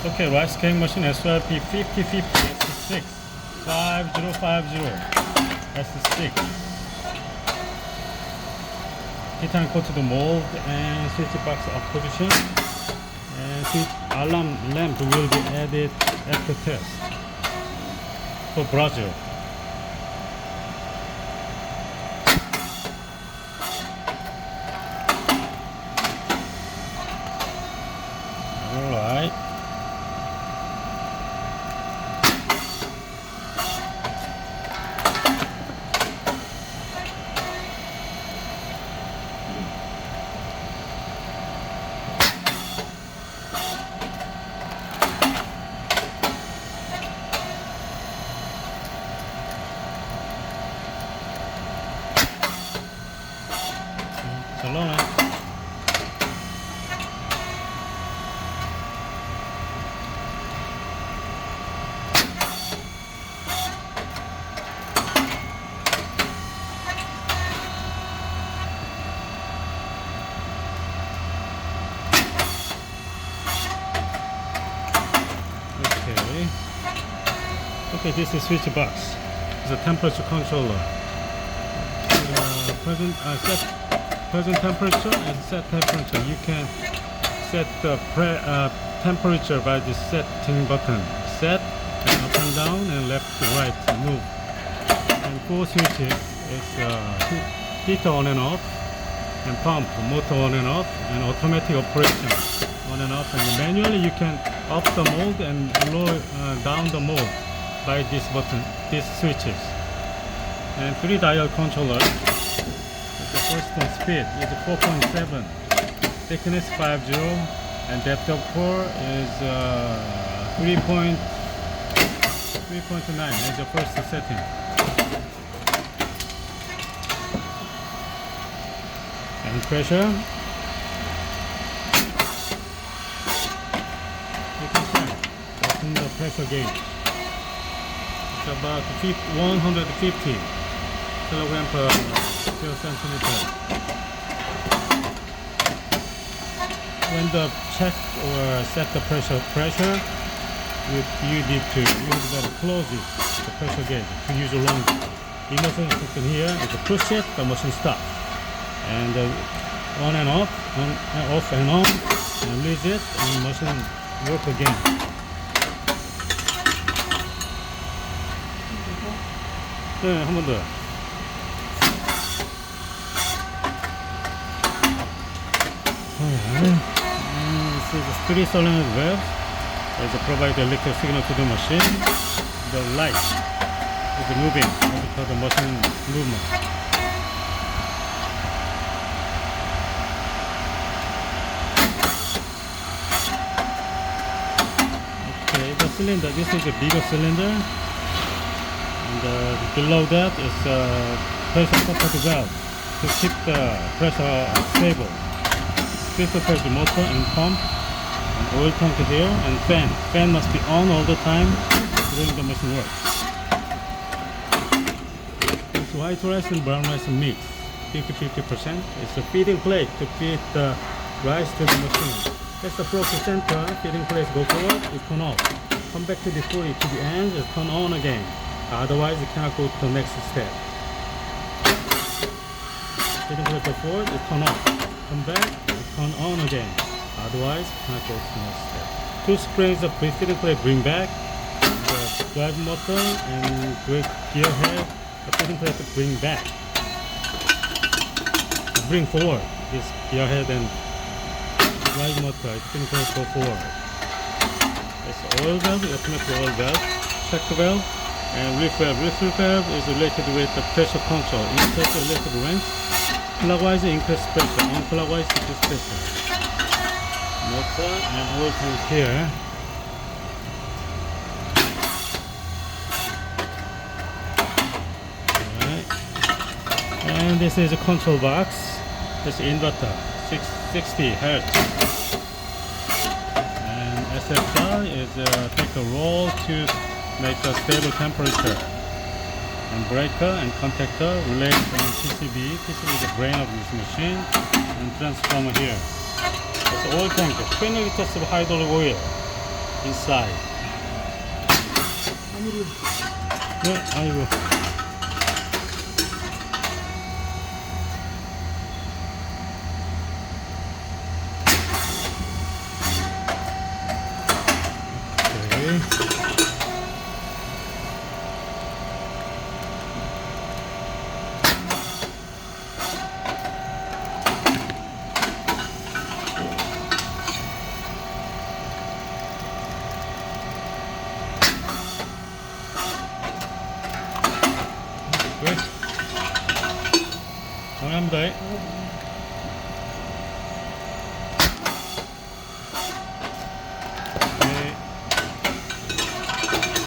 Okay, rice cake machine SYP5050 S6 5050 S6 Titanium Coated Mold and switch box up position, and switch alarm lamp will be added after test for Brazil. Alright. 잘나오네. Okay, this is switch box. It's a temperature controller. Present temperature and set temperature. You can set the temperature by the setting button. Set and up and down and left to right move. And 4 switches is heater on and off, and pump motor on and off, and automatic operation on and off. And manually you can up the mold and lower down the mold by this button, these switches. And 3 dial controller. The first one speed is 4.7, thickness 50, and depth of core is 3.9 as the first setting. And pressure, you can check. Open the pressure gauge. It's about 150 kilogram per square centimeter. When the check or set the pressure, you need to use the close it, the pressure gauge to use a long. The motion system here is to push it, the machine stops, and on and off, off and on, and release it, and machine work again. 네, 한 번 더. This is a 3 solenoid valve that provide electric signal to the machine. The light is moving for the machine movement. Okay, the cylinder, this is a bigger cylinder. And below that is a pressure control valve to keep the pressure stable. Filter motor and pump, and oil tank here, and fan. Fan must be on all the time during the machine work. It's white rice and brown rice mix, 50-50%. It's a feeding plate to feed the rice to the machine. That's the proper center. Feeding plate go forward, you turn off. Come back to the pulley to the end, and turn on again. Otherwise, you cannot go to the next step. Feeding plate go forward, you turn off. Come back, turn on again. Otherwise, you cannot go to the next step. 2 springs of feeding plate bring back. The drive motor and brake gear head, the feeding plate bring back. Bring forward. This gear head and drive motor, feeding plate go forward. It's oil valve, automatic oil valve, check valve, and reef valve. Reef valve is related with the pressure control. Insert the electric wrench. Clockwise increase pressure, unclockwise decrease pressure. Motor and oil tank here. Alright. And this is a control box. This inverter, 60 Hz. And SFR is take a roll to make a stable temperature. And breaker and contactor relay from PCB. PCB is the brain of this machine, and transformer here. It's oil tank, 20 liters of hydraulic oil. inside. 네, 아이고. 오케이. 끝. 정리합니다.